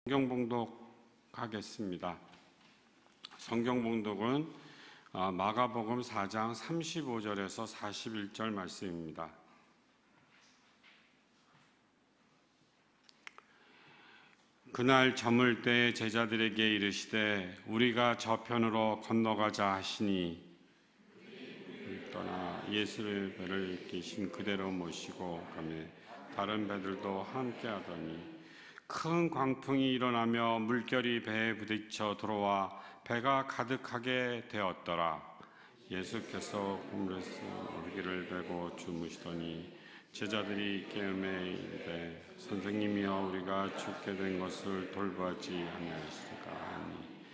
성경 봉독하겠습니다. 성경 봉독은 마가복음 4장 35절에서 41절 말씀입니다. 그날 저물 때 제자들에게 이르시되 우리가 저편으로 건너가자 하시니 떠나 예수의 배를 계신 그대로 모시고 가며 다른 배들도 함께 하더니 큰 광풍이 일어나며 물결이 배에 부딪혀 들어와 배가 가득하게 되었더라. 예수께서 그물에서 무기를 베고 주무시더니 제자들이 깨우매 이르되 선생님이여 우리가 죽게 된 것을 돌보지 아니하시리까 하니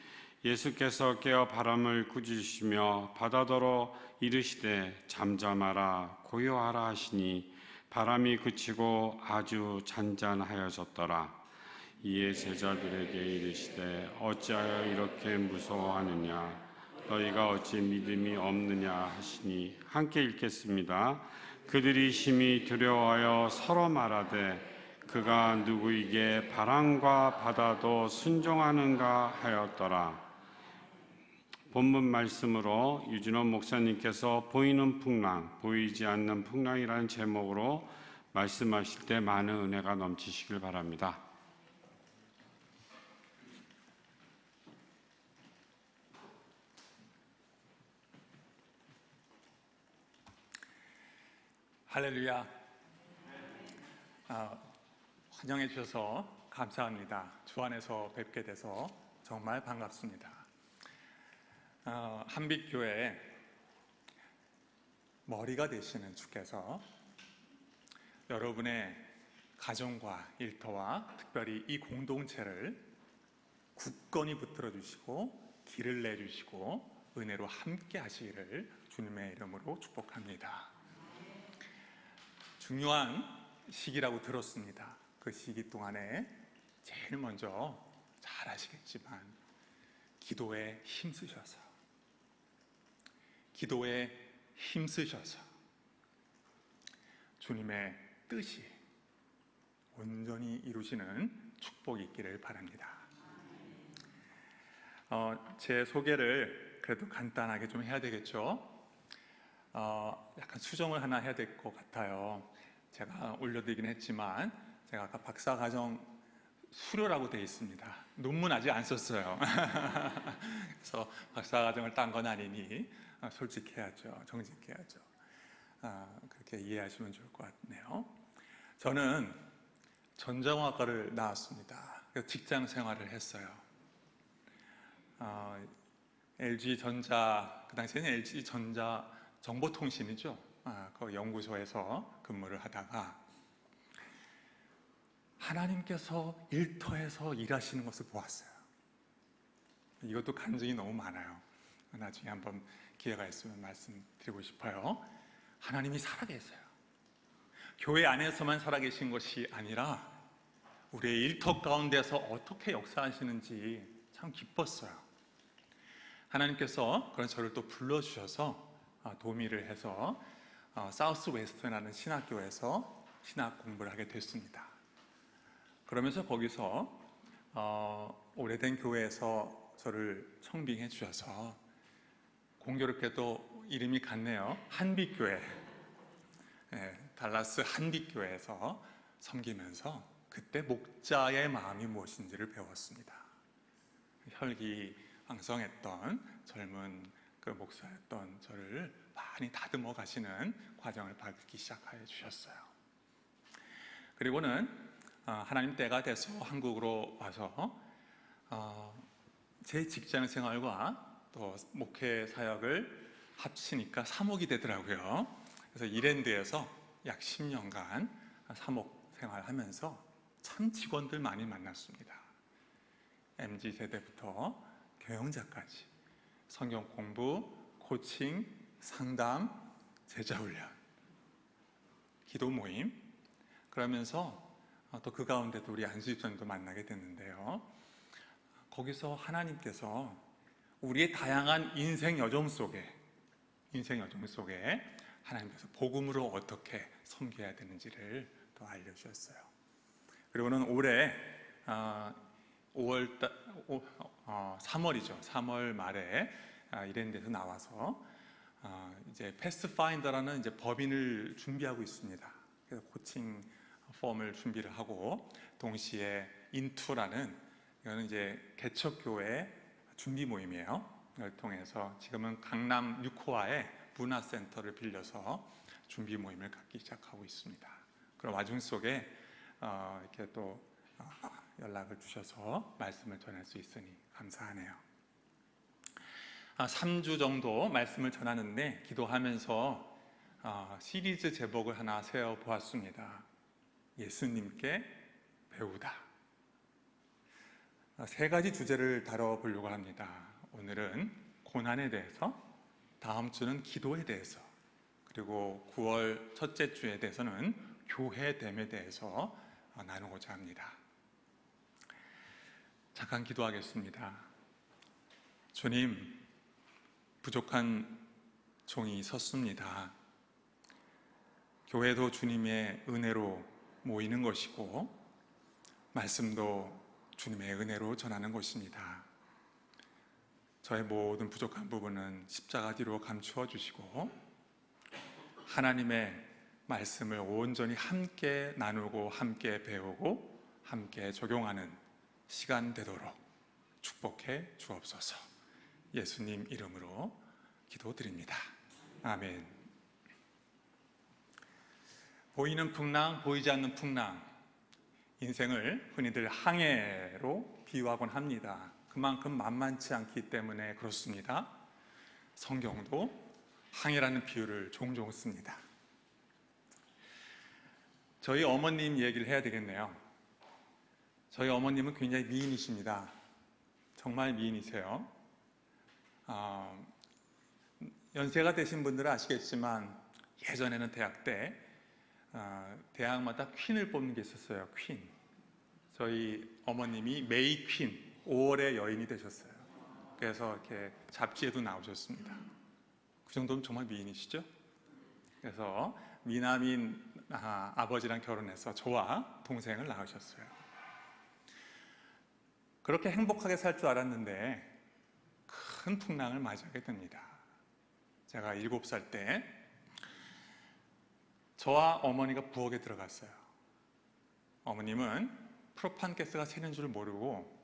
예수께서 깨어 바람을 꾸짖으시며 바다더러 이르시되 잠잠하라 고요하라 하시니 바람이 그치고 아주 잔잔하여졌더라. 이에 제자들에게 이르시되 어찌하여 이렇게 무서워하느냐 너희가 어찌 믿음이 없느냐 하시니 함께 읽겠습니다. 그들이 심히 두려워하여 서로 말하되 그가 누구에게 바람과 바다도 순종하는가 하였더라. 본문 말씀으로 유진원 목사님께서 보이는 풍랑, 보이지 않는 풍랑이라는 제목으로 말씀하실 때 많은 은혜가 넘치시길 바랍니다. 할렐루야. 환영해 주셔서 감사합니다. 주 안에서 뵙게 돼서 정말 반갑습니다. 한빛교회 머리가 되시는 주께서 여러분의 가정과 일터와 특별히 이 공동체를 굳건히 붙들어 주시고 길을 내주시고 은혜로 함께 하시기를 주님의 이름으로 축복합니다. 중요한 시기라고 들었습니다. 그 시기 동안에 제일 먼저 잘 아시겠지만 기도에 힘쓰셔서 주님의 뜻이 온전히 이루시는 축복이 있기를 바랍니다. 제 소개를 그래도 간단하게 좀 해야 되겠죠? 약간 수정을 하나 해야 될 것 같아요. 제가 올려드리긴 했지만 제가 아까 박사과정 수료라고 되어 있습니다. 논문 아직 안 썼어요. 그래서 박사과정을 딴 건 아니니 솔직해야죠. 정직해야죠. 그렇게 이해하시면 좋을 것 같네요. 저는 전자공학과를 나왔습니다. 그래서 직장 생활을 했어요. LG전자, 그 당시에는 LG전자 정보통신이죠. 그 연구소에서 근무를 하다가 하나님께서 일터에서 일하시는 것을 보았어요. 이것도 간증이 너무 많아요. 나중에 한번 기회가 있으면 말씀드리고 싶어요. 하나님이 살아계세요. 교회 안에서만 살아계신 것이 아니라 우리의 일터 가운데서 어떻게 역사하시는지 참 기뻤어요. 하나님께서 그런 저를 또 불러주셔서 도미를 해서 사우스 웨스턴이라는 신학교에서 신학 공부를 하게 됐습니다. 그러면서 거기서 오래된 교회에서 저를 청빙해 주셔서 공교롭게도 이름이 같네요. 한빛교회, 달라스 한빛교회에서 섬기면서 그때 목자의 마음이 무엇인지를 배웠습니다. 혈기왕성했던 젊은 그 목사였던 저를 많이 다듬어 가시는 과정을 밟기 시작해 주셨어요. 그리고는 하나님 때가 돼서 한국으로 와서 제 직장 생활과 또 목회 사역을 합치니까 사목이 되더라고요. 그래서 이랜드에서 약 10년간 사목 생활하면서 참 직원들 많이 만났습니다. MZ세대부터 경영자까지 성경 공부, 코칭, 상담, 제자훈련, 기도 모임, 그러면서 또 그 가운데도 우리 안수집사님도 만나게 됐는데요. 거기서 하나님께서 우리의 다양한 인생 여정 속에 하나님께서 복음으로 어떻게 섬겨야 되는지를 또 알려주셨어요. 그리고는 올해 3월이죠. 3월 말에 이런 데서 나와서 이제 패스파인더라는 이제 법인을 준비하고 있습니다. 그래서 코칭 폼을 준비를 하고 동시에 인투라는 이거는 이제 개척교회 준비 모임이에요. 이걸 통해서 지금은 강남 6호화에 문화센터를 빌려서 준비 모임을 갖기 시작하고 있습니다. 그런 와중 속에 이렇게 또 연락을 주셔서 말씀을 전할 수 있으니 감사하네요. 3주 정도 말씀을 전하는데 기도하면서 시리즈 제목을 하나 세워보았습니다. 예수님께 배우다. 3가지 주제를 다뤄보려고 합니다. 오늘은 고난에 대해서, 다음 주는 기도에 대해서, 그리고 9월 첫째 주에 대해서는 교회됨에 대해서 나누고자 합니다. 잠깐 기도하겠습니다. 주님, 부족한 종이 섰습니다. 교회도 주님의 은혜로 모이는 것이고 말씀도 주님의 은혜로 전하는 것입니다. 저의 모든 부족한 부분은 십자가 뒤로 감추어 주시고 하나님의 말씀을 온전히 함께 나누고 함께 배우고 함께 적용하는 시간 되도록 축복해 주옵소서. 예수님 이름으로 기도드립니다. 아멘. 보이는 풍랑, 보이지 않는 풍랑, 인생을 흔히들 항해로 비유하곤 합니다. 그만큼 만만치 않기 때문에 그렇습니다. 성경도 항해라는 비유를 종종 씁니다. 저희 어머님 얘기를 해야 되겠네요. 저희 어머님은 굉장히 미인이십니다. 정말 미인이세요. 연세가 되신 분들은 아시겠지만 예전에는 대학 때 대학마다 퀸을 뽑는 게 있었어요. 퀸. 저희 어머님이 메이 퀸, 5월의 여인이 되셨어요. 그래서 이렇게 잡지에도 나오셨습니다. 그 정도면 정말 미인이시죠? 그래서 미남인 아버지랑 결혼해서 저와 동생을 낳으셨어요. 그렇게 행복하게 살 줄 알았는데 큰 풍랑을 맞이하게 됩니다. 제가 7살 때 저와 어머니가 부엌에 들어갔어요. 어머님은 프로판가스가 새는 줄 모르고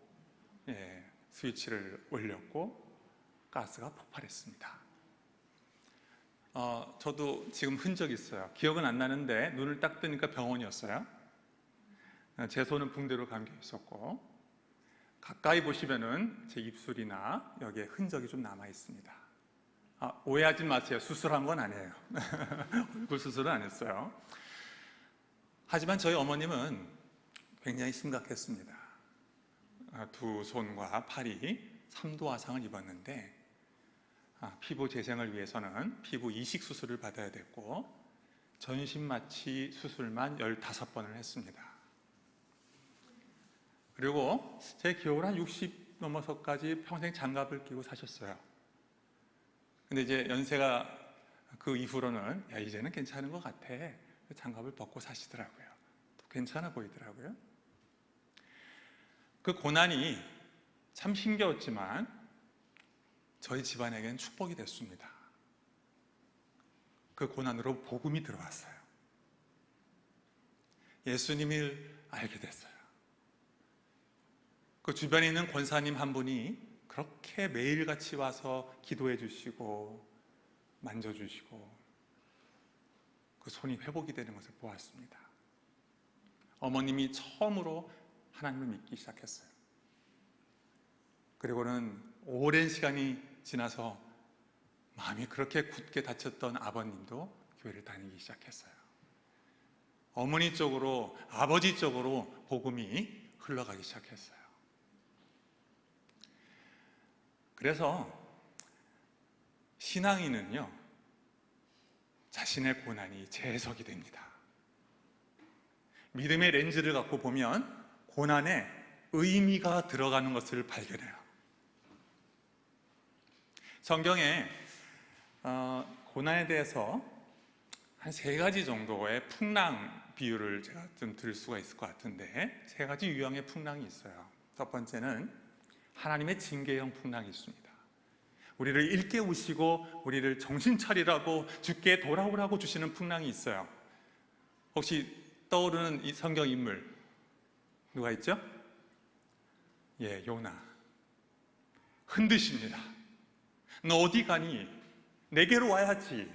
스위치를 올렸고 가스가 폭발했습니다. 저도 지금 흔적이 있어요. 기억은 안 나는데 눈을 딱 뜨니까 병원이었어요. 제 손은 붕대로 감겨 있었고 가까이 보시면은 제 입술이나 여기에 흔적이 좀 남아 있습니다. 오해하지 마세요. 수술한 건 아니에요. 얼굴 수술은 안 했어요. 하지만 저희 어머님은 굉장히 심각했습니다. 두 손과 팔이 3도 화상을 입었는데 피부 재생을 위해서는 피부 이식 수술을 받아야 됐고 전신 마취 수술만 15번을 했습니다. 그리고 제 기억으로 한 60 넘어서까지 평생 장갑을 끼고 사셨어요. 근데 이제 연세가 그 이후로는 이제는 괜찮은 것 같아. 장갑을 벗고 사시더라고요. 또 괜찮아 보이더라고요. 그 고난이 참 힘겨웠지만 저희 집안에게는 축복이 됐습니다. 그 고난으로 복음이 들어왔어요. 예수님을 알게 됐어요. 그 주변에 있는 권사님 한 분이 그렇게 매일같이 와서 기도해 주시고 만져주시고 그 손이 회복이 되는 것을 보았습니다. 어머님이 처음으로 하나님을 믿기 시작했어요. 그리고는 오랜 시간이 지나서 마음이 그렇게 굳게 다쳤던 아버님도 교회를 다니기 시작했어요. 어머니 쪽으로, 아버지 쪽으로 복음이 흘러가기 시작했어요. 그래서 신앙인은요, 자신의 고난이 재해석이 됩니다. 믿음의 렌즈를 갖고 보면 고난에 의미가 들어가는 것을 발견해요. 성경에 고난에 대해서 한 3가지 정도의 풍랑 비유를 제가 좀 들 수가 있을 것 같은데 3가지 유형의 풍랑이 있어요. 첫 번째는 하나님의 징계형 풍랑이 있습니다. 우리를 일깨우시고 우리를 정신 차리라고 주께 돌아오라고 주시는 풍랑이 있어요. 혹시 떠오르는 이 성경 인물 누가 있죠? 예, 요나. 흔드십니다. 너 어디 가니? 내게로 와야지.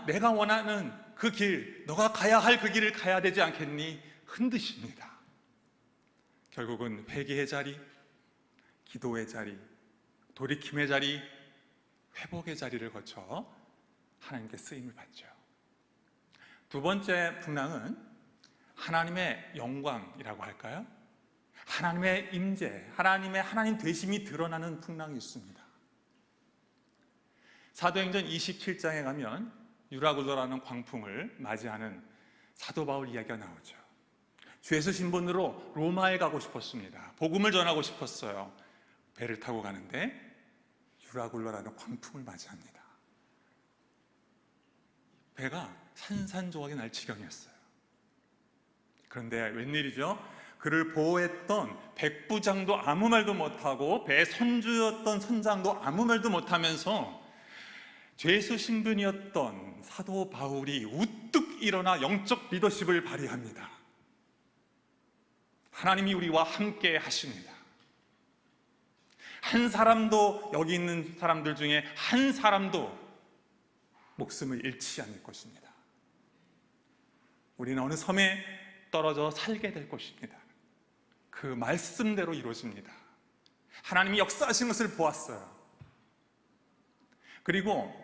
내가 원하는 그 길, 너가 가야 할 그 길을 가야 되지 않겠니? 흔드십니다. 결국은 회개의 자리, 기도의 자리, 돌이킴의 자리, 회복의 자리를 거쳐 하나님께 쓰임을 받죠. 두 번째 풍랑은 하나님의 영광이라고 할까요? 하나님의 임재, 하나님 되심이 드러나는 풍랑이 있습니다. 사도행전 27장에 가면 유라굴로라는 광풍을 맞이하는 사도 바울 이야기가 나오죠. 주 예수 신분으로 로마에 가고 싶었습니다. 복음을 전하고 싶었어요. 배를 타고 가는데 유라굴로라는 광풍을 맞이합니다. 배가 산산조각이 날 지경이었어요. 그런데 웬일이죠? 그를 보호했던 백부장도 아무 말도 못하고 배 선주였던 선장도 아무 말도 못하면서 죄수 신분이었던 사도 바울이 우뚝 일어나 영적 리더십을 발휘합니다. 하나님이 우리와 함께 하십니다. 한 사람도, 여기 있는 사람들 중에 한 사람도 목숨을 잃지 않을 것입니다. 우리는 어느 섬에 떨어져 살게 될 것입니다. 그 말씀대로 이루어집니다. 하나님이 역사하신 것을 보았어요. 그리고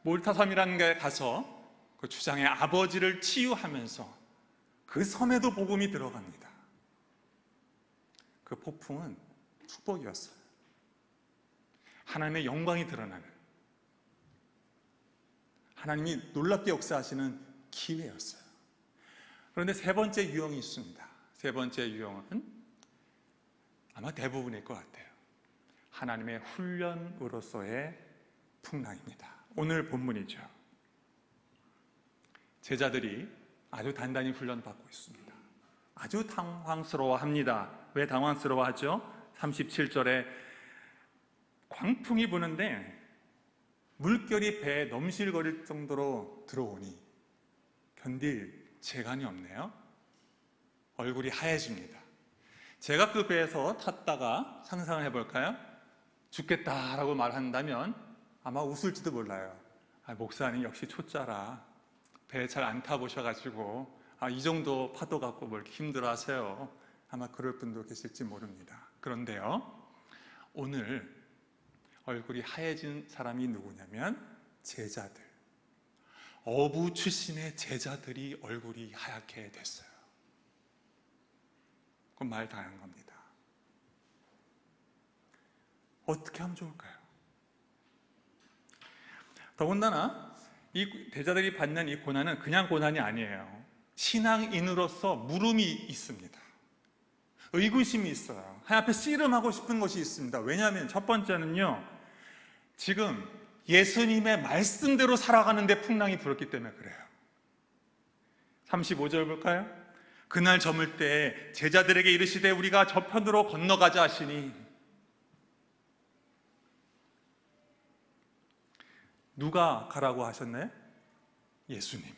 몰타섬이라는 데 가서 그 주장의 아버지를 치유하면서 그 섬에도 복음이 들어갑니다. 그 폭풍은 축복이었어요. 하나님의 영광이 드러나는, 하나님이 놀랍게 역사하시는 기회였어요. 그런데 세 번째 유형이 있습니다. 세 번째 유형은 아마 대부분일 것 같아요. 하나님의 훈련으로서의 풍랑입니다. 오늘 본문이죠. 제자들이 아주 단단히 훈련받고 있습니다. 아주 당황스러워합니다. 왜 당황스러워하죠? 37절에 광풍이 부는데 물결이 배에 넘실거릴 정도로 들어오니 견딜 재간이 없네요. 얼굴이 하얘집니다. 제가 그 배에서 탔다가 상상을 해볼까요? 죽겠다라고 말한다면 아마 웃을지도 몰라요. 목사님 역시 초짜라. 배 잘 안 타보셔가지고 이 정도 파도 갖고 뭘 이렇게 힘들어하세요. 아마 그럴 분도 계실지 모릅니다. 그런데요, 오늘 얼굴이 하얘진 사람이 누구냐면 제자들, 어부 출신의 제자들이 얼굴이 하얗게 됐어요. 그건 말 다 한 겁니다. 어떻게 하면 좋을까요? 더군다나 이 제자들이 받는 이 고난은 그냥 고난이 아니에요. 신앙인으로서 물음이 있습니다. 의구심이 있어요. 하나님 앞에 씨름하고 싶은 것이 있습니다. 왜냐하면 첫 번째는요, 지금 예수님의 말씀대로 살아가는데 풍랑이 불었기 때문에 그래요. 35절 볼까요? 그날 저물 때 제자들에게 이르시되 우리가 저편으로 건너가자 하시니, 누가 가라고 하셨나요? 예수님이.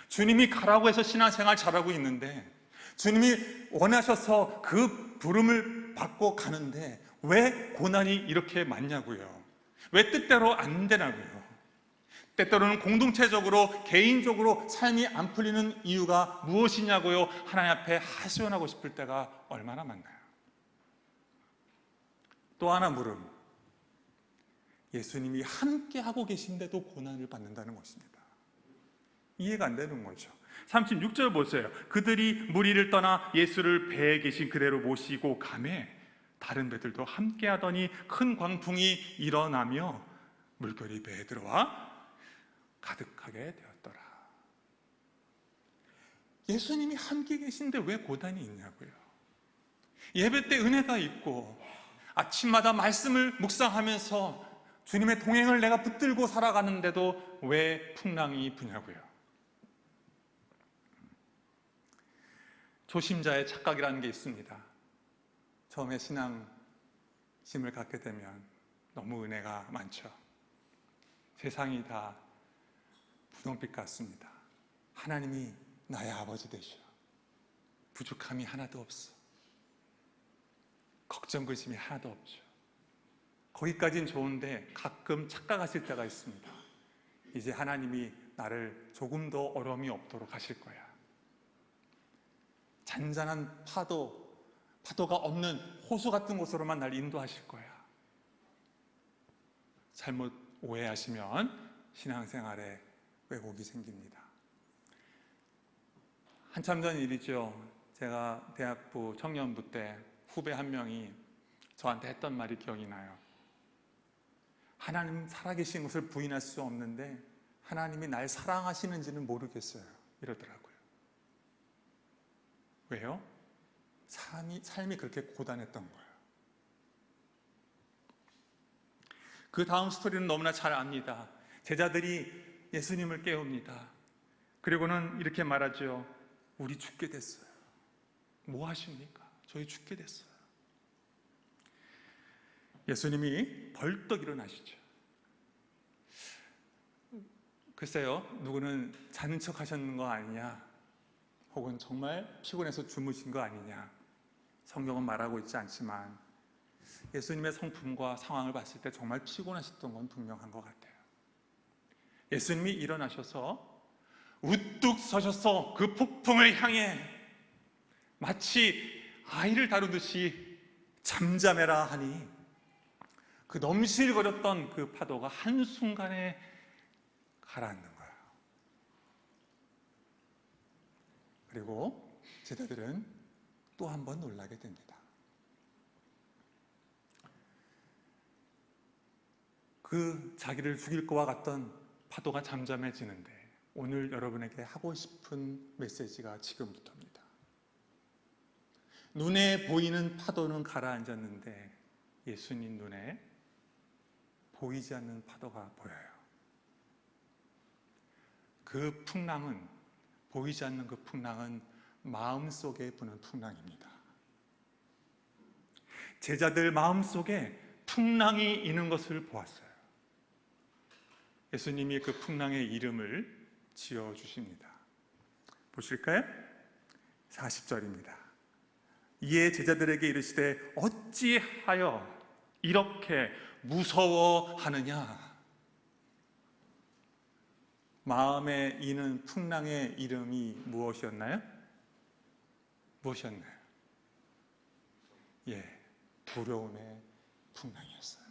주님이 가라고 해서 신앙생활 잘하고 있는데, 주님이 원하셔서 그 부름을 받고 가는데 왜 고난이 이렇게 많냐고요. 왜 뜻대로 안 되냐고요. 때때로는 공동체적으로 개인적으로 삶이 안 풀리는 이유가 무엇이냐고요. 하나님 앞에 하소연하고 싶을 때가 얼마나 많나요. 또 하나 물음, 예수님이 함께 하고 계신데도 고난을 받는다는 것입니다. 이해가 안 되는 거죠. 36절 보세요. 그들이 무리를 떠나 예수를 배에 계신 그대로 모시고 가매 다른 배들도 함께 하더니 큰 광풍이 일어나며 물결이 배에 들어와 가득하게 되었더라. 예수님이 함께 계신데 왜 고난이 있냐고요. 예배 때 은혜가 있고 아침마다 말씀을 묵상하면서 주님의 동행을 내가 붙들고 살아가는데도 왜 풍랑이 부냐고요. 초심자의 착각이라는 게 있습니다. 처음에 신앙심을 갖게 되면 너무 은혜가 많죠. 세상이 다 분홍빛 같습니다. 하나님이 나의 아버지 되셔. 부족함이 하나도 없어. 걱정 근심이 하나도 없죠. 거기까지는 좋은데 가끔 착각하실 때가 있습니다. 이제 하나님이 나를 조금 더 어려움이 없도록 하실 거야. 잔잔한 파도가 없는 호수 같은 곳으로만 날 인도하실 거야. 잘못 오해하시면 신앙생활에 왜곡이 생깁니다. 한참 전 일이죠. 제가 대학부 청년부 때 후배 한 명이 저한테 했던 말이 기억이 나요. 하나님 살아계신 것을 부인할 수 없는데 하나님이 날 사랑하시는지는 모르겠어요. 이러더라고요. 왜요? 삶이 그렇게 고단했던 거예요. 그 다음 스토리는 너무나 잘 압니다. 제자들이 예수님을 깨웁니다. 그리고는 이렇게 말하죠. 우리 죽게 됐어요. 뭐 하십니까? 저희 죽게 됐어요. 예수님이 벌떡 일어나시죠. 글쎄요, 누구는 자는 척 하셨는 거 아니냐, 혹은 정말 피곤해서 주무신 거 아니냐, 성경은 말하고 있지 않지만 예수님의 성품과 상황을 봤을 때 정말 피곤하셨던 건 분명한 것 같아요. 예수님이 일어나셔서 우뚝 서셔서 그 폭풍을 향해 마치 아이를 다루듯이 잠잠해라 하니 그 넘실거렸던 그 파도가 한순간에 가라앉는 거예요. 그리고 제자들은 또 한 번 놀라게 됩니다. 그 자기를 죽일 것과 같던 파도가 잠잠해지는데 오늘 여러분에게 하고 싶은 메시지가 지금부터입니다. 눈에 보이는 파도는 가라앉았는데 예수님 눈에 보이지 않는 파도가 보여요. 그 풍랑은, 보이지 않는 그 풍랑은 마음속에 부는 풍랑입니다. 제자들 마음속에 풍랑이 있는 것을 보았어요. 예수님이 그 풍랑의 이름을 지어주십니다. 보실까요? 40절입니다. 이에 제자들에게 이르시되 어찌하여 이렇게 무서워하느냐. 마음에 이는 풍랑의 이름이 무엇이었나요? 무엇이었나요? 두려움의 풍랑이었어요.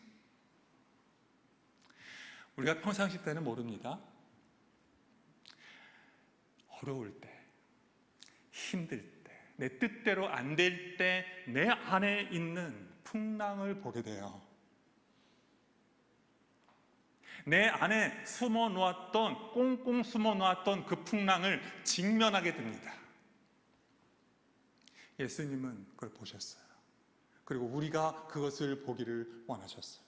우리가 평상시 때는 모릅니다. 어려울 때, 힘들 때, 내 뜻대로 안 될 때 내 안에 있는 풍랑을 보게 돼요. 내 안에 숨어 놓았던, 꽁꽁 숨어 놓았던 그 풍랑을 직면하게 됩니다. 예수님은 그걸 보셨어요. 그리고 우리가 그것을 보기를 원하셨어요.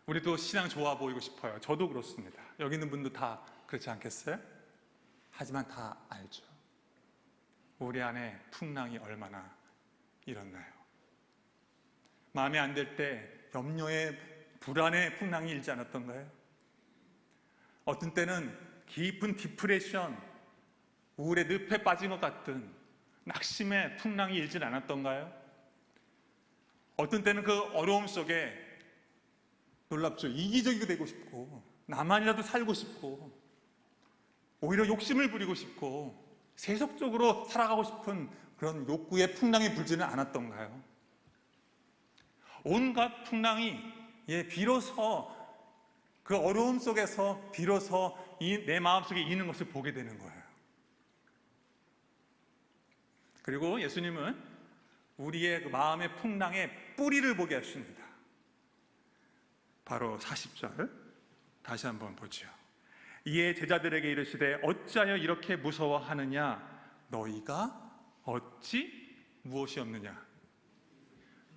우리도 신앙 좋아 보이고 싶어요. 저도 그렇습니다. 여기 있는 분도 다 그렇지 않겠어요? 하지만 다 알죠. 우리 안에 풍랑이 얼마나 일었나요? 마음에 안 들 때 염려의 불안의 풍랑이 일지 않았던가요? 어떤 때는 깊은 디프레션, 우울의 늪에 빠진 것 같은 낙심의 풍랑이 일지 않았던가요? 어떤 때는 그 어려움 속에 놀랍죠. 이기적이 되고 싶고 나만이라도 살고 싶고 오히려 욕심을 부리고 싶고 세속적으로 살아가고 싶은 그런 욕구의 풍랑이 불지는 않았던가요? 온갖 풍랑이 비로소 그 어려움 속에서 비로소 내 마음속에 있는 것을 보게 되는 거예요. 그리고 예수님은 우리의 그 마음의 풍랑의 뿌리를 보게 하십니다. 바로 40절 다시 한번 보죠. 이에 제자들에게 이르시되 어찌하여 이렇게 무서워하느냐. 너희가 어찌 무엇이 없느냐?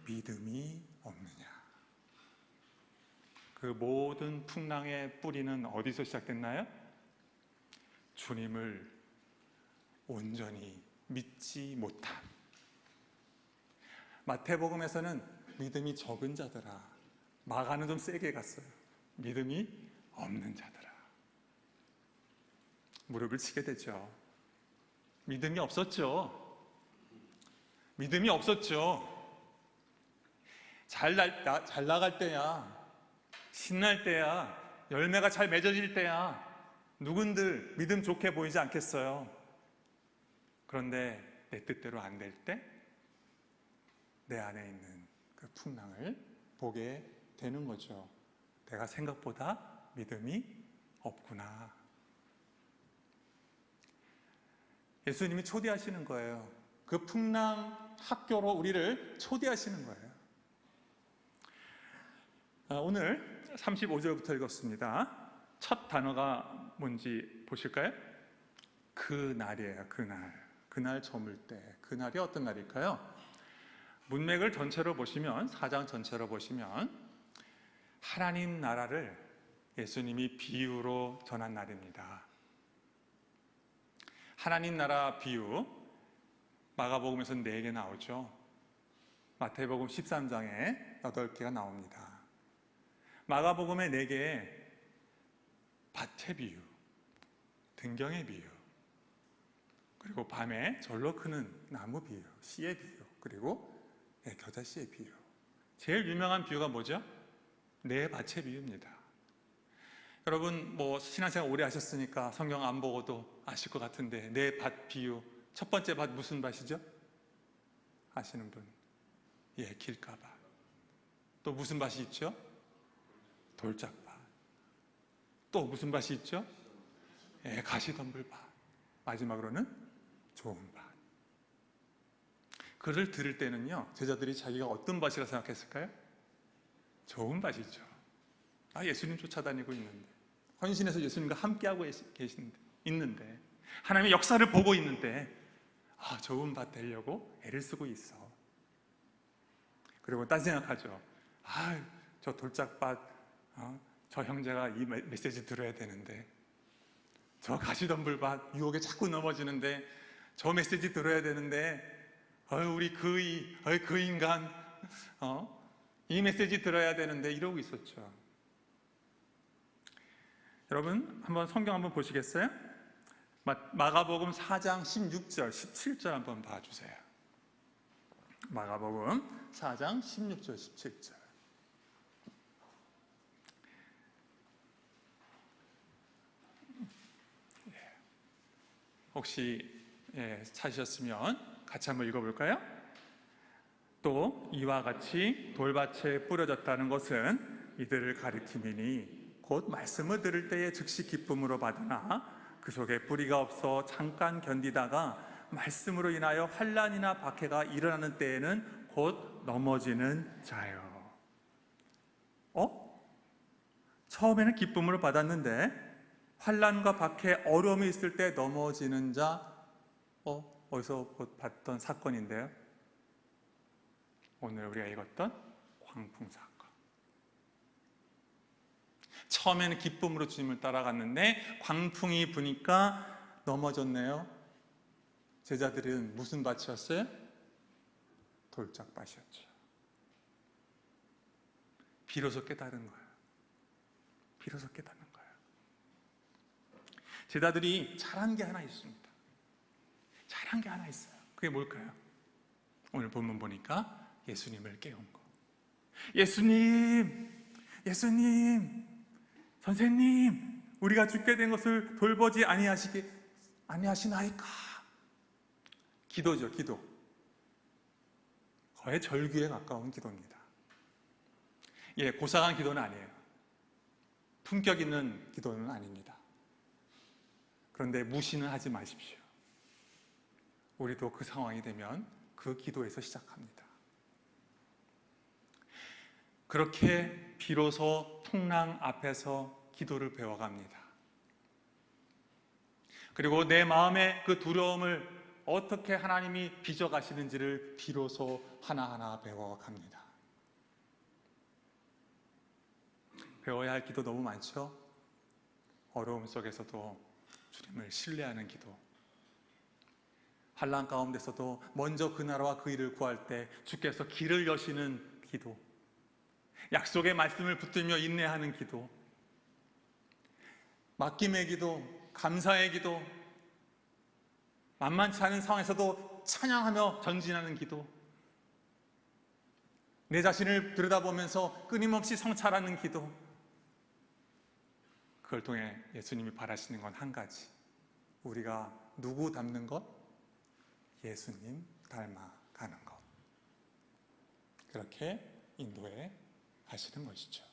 믿음이 없느냐. 그 모든 풍랑의 뿌리는 어디서 시작됐나요? 주님을 온전히 믿지 못함. 마태복음에서는 믿음이 적은 자들아, 마가는 좀 세게 갔어요. 믿음이 없는 자들아. 무릎을 치게 되죠. 믿음이 없었죠. 믿음이 없었죠. 잘 나갈 때야, 신날 때야, 열매가 잘 맺어질 때야 누군들 믿음 좋게 보이지 않겠어요? 그런데 내 뜻대로 안 될 때 내 안에 있는 그 풍랑을 보게 되는 거죠. 내가 생각보다 믿음이 없구나. 예수님이 초대하시는 거예요. 그 풍랑 학교로 우리를 초대하시는 거예요. 오늘 35절부터 읽었습니다. 첫 단어가 뭔지 보실까요? 그날이에요. 그날 저물 때. 그날이 어떤 날일까요? 문맥을 전체로 보시면, 4장 전체로 보시면 하나님 나라를 예수님이 비유로 전한 날입니다. 하나님 나라 비유, 마가복음에서는 4개 나오죠. 마태복음 13장에 8개가 나옵니다. 마가복음의 4개, 밭의 비유, 등경의 비유, 그리고 밤에 절로 크는 나무 비유, 씨의 비유, 그리고 겨자씨의 비유. 제일 유명한 비유가 뭐죠? 네 밭의 비유입니다. 여러분 신앙생활 오래 하셨으니까 성경 안 보고도 아실 것 같은데, 네 밭 비유, 첫 번째 밭 무슨 밭이죠? 아시는 분? 길가밭. 또 무슨 밭이 있죠? 돌짝밭. 또 무슨 밭이 있죠? 가시덤불밭. 마지막으로는 좋은 밭. 그를 들을 때는요, 제자들이 자기가 어떤 밭이라 생각했을까요? 좋은 밭이죠. 예수님 쫓아다니고 있는데, 헌신해서 예수님과 함께하고 있는데, 하나님의 역사를 보고 있는데, 좋은 밭 되려고 애를 쓰고 있어. 그리고 딴 생각하죠. 저 돌짝밭, 저 형제가 이 메시지 들어야 되는데, 저 가시덤불밭 유혹에 자꾸 넘어지는데, 저 메시지 들어야 되는데, 우리 그 인간, 이 메시지 들어야 되는데, 이러고 있었죠. 여러분, 한번 성경 한번 보시겠어요? 마가복음 4장 16절, 17절 한번 봐주세요. 마가복음 4장 16절, 17절. 혹시 찾으셨으면 같이 한번 읽어볼까요? 또 이와 같이 돌밭에 뿌려졌다는 것은 이들을 가리킴이니 곧 말씀을 들을 때에 즉시 기쁨으로 받으나 그 속에 뿌리가 없어 잠깐 견디다가 말씀으로 인하여 환난이나 박해가 일어나는 때에는 곧 넘어지는 자요. 처음에는 기쁨으로 받았는데 환난과 박해, 어려움이 있을 때 넘어지는 자, 어디서 봤던 사건인데요. 오늘 우리가 읽었던 광풍 사건. 처음에는 기쁨으로 주님을 따라갔는데 광풍이 부니까 넘어졌네요. 제자들은 무슨 밭이었어요? 돌짝밭이었죠. 비로소 깨달은 거예요. 비로소 깨닫는 거예요. 제자들이 잘한 게 하나 있습니다. 잘한 게 하나 있어요. 그게 뭘까요? 오늘 본문 보니까 예수님을 깨운 거. 예수님, 선생님, 우리가 죽게 된 것을 돌보지 아니하시나이까? 기도죠, 기도. 거의 절규에 가까운 기도입니다. 고상한 기도는 아니에요. 품격 있는 기도는 아닙니다. 그런데 무시는 하지 마십시오. 우리도 그 상황이 되면 그 기도에서 시작합니다. 그렇게 비로소 풍랑 앞에서 기도를 배워갑니다. 그리고 내 마음의 그 두려움을 어떻게 하나님이 빚어가시는지를 비로소 하나하나 배워갑니다. 배워야 할 기도 너무 많죠? 어려움 속에서도 주님을 신뢰하는 기도, 환난 가운데서도 먼저 그 나라와 그 일을 구할 때 주께서 길을 여시는 기도, 약속의 말씀을 붙들며 인내하는 기도, 맡김의 기도, 감사의 기도, 만만치 않은 상황에서도 찬양하며 전진하는 기도, 내 자신을 들여다보면서 끊임없이 성찰하는 기도, 그걸 통해 예수님이 바라시는 건 한 가지, 우리가 누구 닮는 것? 예수님 닮아가는 것. 그렇게 인도에 가시는 것이죠.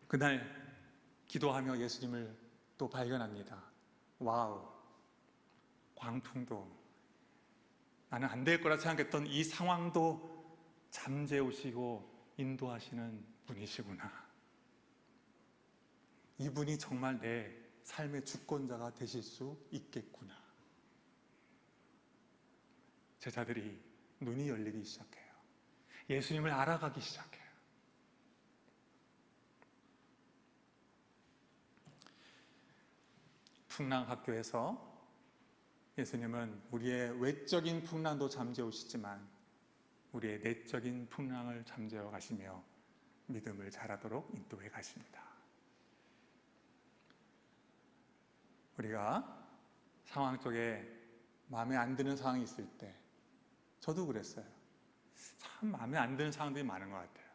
그날 기도하며 예수님을 또 발견합니다. 와우, 광풍도, 나는 안 될 거라 생각했던 이 상황도 잠재우시고 인도하시는 분이시구나. 이분이 정말 내 삶의 주권자가 되실 수 있겠구나. 제자들이 눈이 열리기 시작해요. 예수님을 알아가기 시작해요. 풍랑학교에서 예수님은 우리의 외적인 풍랑도 잠재우시지만 우리의 내적인 풍랑을 잠재워 가시며 믿음을 자라도록 인도해 가십니다. 우리가 상황 속에 마음에 안 드는 상황이 있을 때, 저도 그랬어요. 참 마음에 안 드는 상황들이 많은 것 같아요.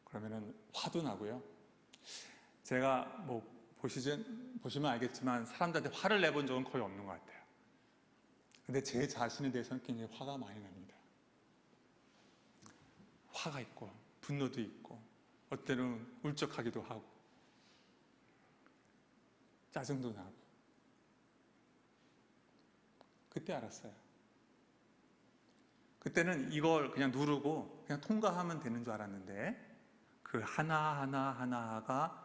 그러면은 화도 나고요. 제가 뭐 보시면 알겠지만 사람들한테 화를 내본 적은 거의 없는 것 같아요. 근데 제 자신에 대해서는 굉장히 화가 많이 납니다. 화가 있고 분노도 있고 어때는 울적하기도 하고 짜증도 나고. 그때 알았어요. 그때는 이걸 그냥 누르고 그냥 통과하면 되는 줄 알았는데 그 하나하나가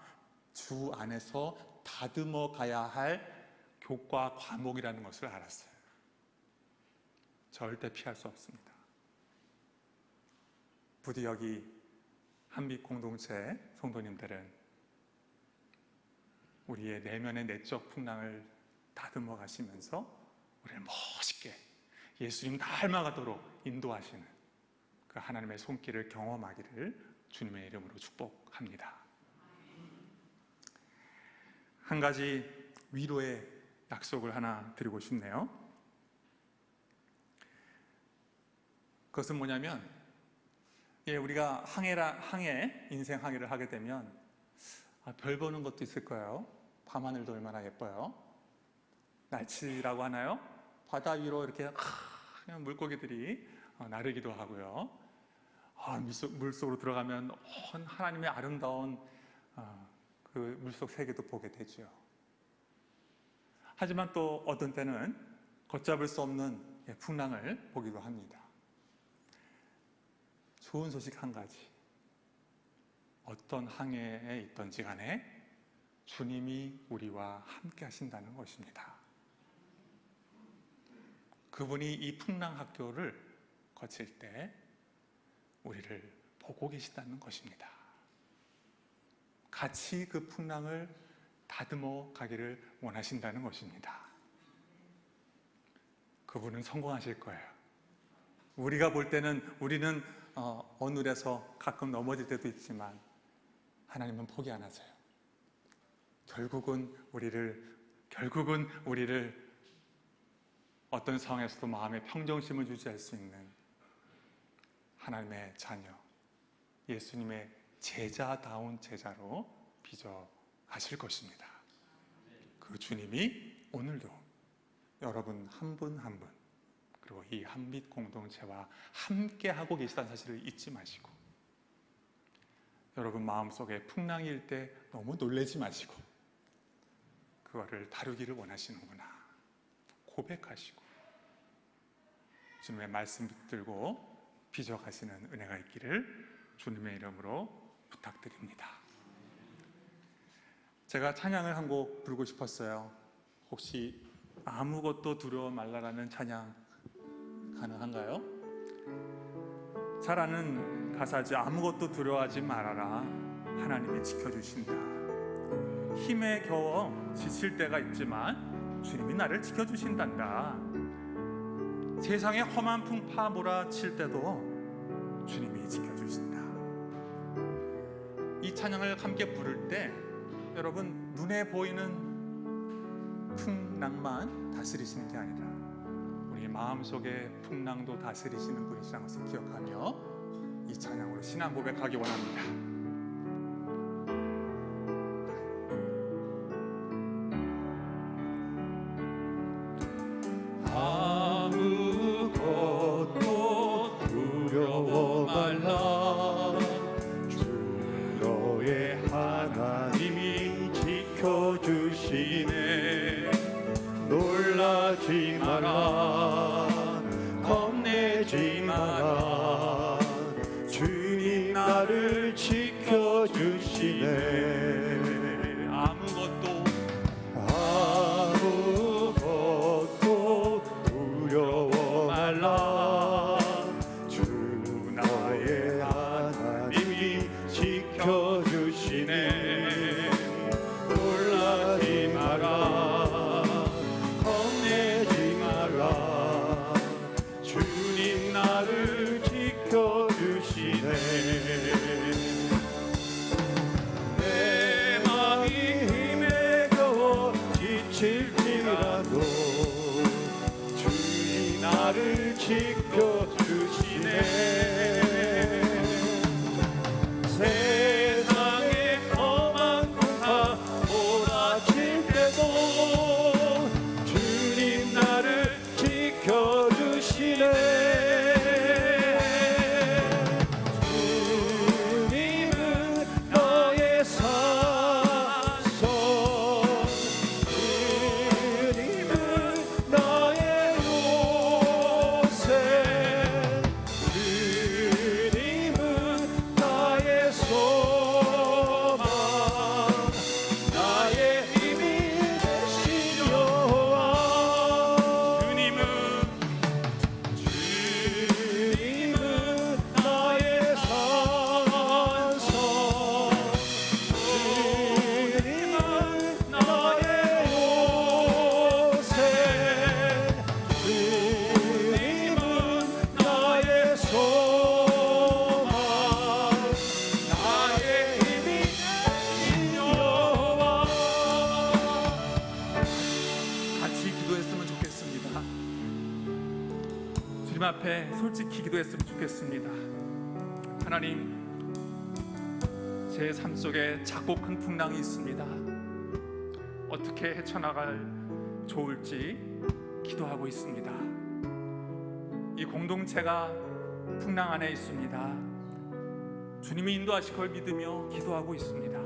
주 안에서 다듬어 가야 할 교과 과목이라는 것을 알았어요. 절대 피할 수 없습니다. 부디 여기 한빛 공동체 성도님들은 우리의 내면의 내적 풍랑을 다듬어 가시면서 우리를 멋있게 예수님 닮아가도록 인도하시는 그 하나님의 손길을 경험하기를 주님의 이름으로 축복합니다. 한 가지 위로의 약속을 하나 드리고 싶네요. 그것은 뭐냐면, 우리가 인생 항해를 하게 되면 별 보는 것도 있을 거예요. 밤하늘도 얼마나 예뻐요. 날치라고 하나요? 바다 위로 이렇게 그냥 물고기들이 나르기도 하고요. 물속으로 들어가면 하나님의 아름다운 그 물속 세계도 보게 되죠. 하지만 또 어떤 때는 걷잡을 수 없는 풍랑을 보기도 합니다. 좋은 소식 한 가지. 어떤 항해에 있던지 간에 주님이 우리와 함께 하신다는 것입니다. 그분이 이 풍랑학교를 거칠 때 우리를 보고 계시다는 것입니다. 같이 그 풍랑을 다듬어 가기를 원하신다는 것입니다. 그분은 성공하실 거예요. 우리가 볼 때는 우리는 어눌해서 가끔 넘어질 때도 있지만 하나님은 포기 안 하세요. 결국은 우리를 어떤 상황에서도 마음의 평정심을 유지할 수 있는 하나님의 자녀, 예수님의 제자다운 제자로 빚어 가실 것입니다. 그 주님이 오늘도 여러분 한 분 한 분, 그리고 이 한빛 공동체와 함께 하고 계시다는 사실을 잊지 마시고, 여러분 마음속에 풍랑일 때 너무 놀라지 마시고 그거를 다루기를 원하시는구나 고백하시고 주님의 말씀 붙들고 빚어가시는 은혜가 있기를 주님의 이름으로 부탁드립니다. 제가 찬양을 한 곡 부르고 싶었어요. 혹시 아무것도 두려워 말라라는 찬양 가능한가요? 잘 아는 가사지. 아무것도 두려워하지 말아라, 하나님이 지켜주신다. 힘에 겨워 지칠 때가 있지만 주님이 나를 지켜주신단다. 세상에 험한 풍파 몰아칠 때도 주님이 지켜주신다. 이 찬양을 함께 부를 때 여러분, 눈에 보이는 풍랑만 다스리시는 게 아니라 우리 마음속의 풍랑도 다스리시는 분이시라는 것을 기억하며 이 찬양으로 신앙 고백하기 원합니다. 아무것도 두려워 말라. 주 너의 하나님이 지켜주시네. 놀라지 마라. 겁내지 마라. 주님 나를 지켜주시네. 아무것도 두려워 말라. 주 나의 하나님이 지켜주시네. 놀라지 마라. 겁내지 마라. 주님 나를 지켜주시네. 내 마음이 힘에 겨워 지칠지라도 주님 나를 지켜주시네. 세상의 험한 풍파 몰아칠 때도 주님 나를 지켜주시네. 주님 앞에 솔직히 기도했으면 좋겠습니다. 하나님, 제 삶 속에 작고 큰 풍랑이 있습니다. 어떻게 헤쳐나갈 좋을지 기도하고 있습니다. 이 공동체가 풍랑 안에 있습니다. 주님이 인도하실 걸 믿으며 기도하고 있습니다.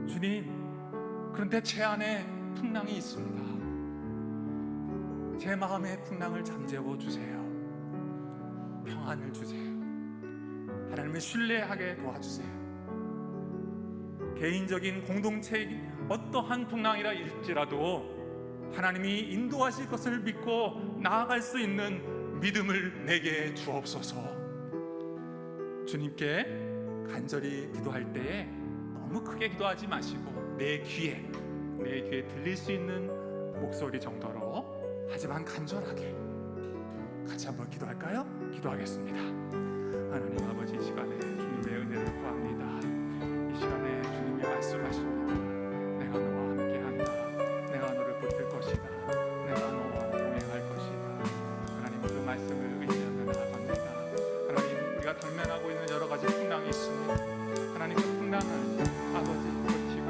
주님, 그런데 제 안에 풍랑이 있습니다. 제 마음의 풍랑을 잠재워 주세요. 평안을 주세요. 하나님을 신뢰하게 도와주세요. 개인적인 공동체의 어떠한 풍랑이라 일지라도 하나님이 인도하실 것을 믿고 나아갈 수 있는 믿음을 내게 주옵소서. 주님께 간절히 기도할 때에 너무 크게 기도하지 마시고 내 귀에 들릴 수 있는 목소리 정도로, 하지만 간절하게 같이 한번 기도할까요? 기도하겠습니다. 하나님 아버지, 이 시간에 주님의 은혜를 구합니다. 이 시간에 주님이 말씀하십니다. 내가 너와 함께한다. 내가 너를 붙들 것이다. 내가 너와 동행할 것이다. 하나님, 그 말씀을 의지하며 나아갑니다. 하나님, 우리가 당면하고 있는 여러 가지 풍랑이 있습니다. 하나님, 그 풍랑을 아버지 버티고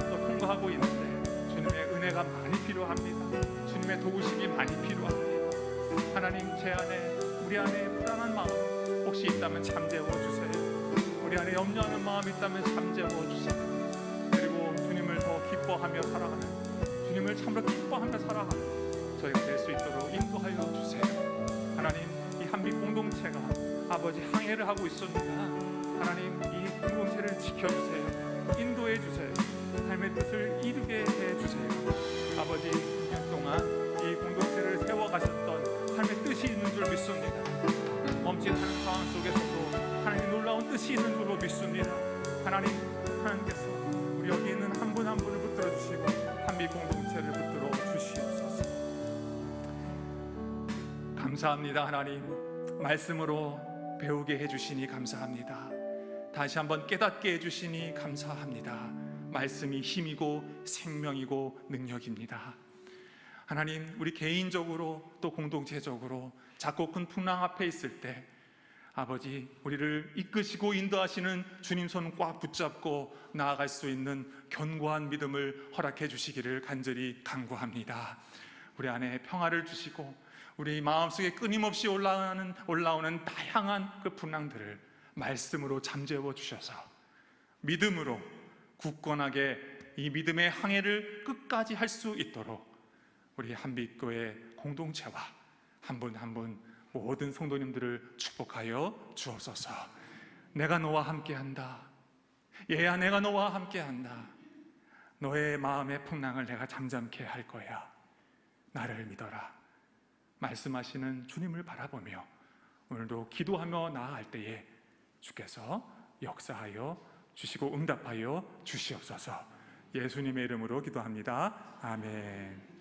또 통과하고 있는데 주님의 은혜가 많이 필요합니다. 주님의 도우심이 많이 필요합니다. 하나님, 제 안에, 우리 안에 불안한 마음 혹시 있다면 잠재워 주세요. 우리 안에 염려하는 마음이 있다면 잠재워 주세요. 그리고 주님을 더 기뻐하며 살아가는, 주님을 참으로 기뻐하며 살아가는 저희가 될 수 있도록 인도하여 주세요. 하나님, 이 한빛 공동체가 아버지 항해를 하고 있습니다. 하나님, 이 공동체를 지켜주세요. 인도해 주세요. 삶의 뜻을 이루게 해주세요. 아버지, 6년 동안 이 공동체를 세워가셨던 삶의 뜻이 있는 줄 믿습니다. 멈칫하는 상황 속에서도 하나님 놀라운 뜻이 있는 줄로 믿습니다. 하나님께서 우리 여기 있는 한 분 한 분을 붙들어 주시고 한빛 공동체를 붙들어 주시고 감사합니다. 하나님, 말씀으로 배우게 해주시니 감사합니다. 다시 한번 깨닫게 해주시니 감사합니다. 말씀이 힘이고 생명이고 능력입니다. 하나님, 우리 개인적으로 또 공동체적으로 작고 큰 풍랑 앞에 있을 때 아버지, 우리를 이끄시고 인도하시는 주님 손 꽉 붙잡고 나아갈 수 있는 견고한 믿음을 허락해 주시기를 간절히 간구합니다. 우리 안에 평화를 주시고 우리 마음속에 끊임없이 올라오는 다양한 그 풍랑들을 말씀으로 잠재워 주셔서 믿음으로 굳건하게 이 믿음의 항해를 끝까지 할 수 있도록 우리 한빛교회 공동체와 한 분 한 분 모든 성도님들을 축복하여 주옵소서. 내가 너와 함께한다. 얘야, 내가 너와 함께한다. 너의 마음의 풍랑을 내가 잠잠케 할 거야. 나를 믿어라. 말씀하시는 주님을 바라보며 오늘도 기도하며 나아갈 때에 주께서 역사하여 주시고 응답하여 주시옵소서. 예수님의 이름으로 기도합니다. 아멘.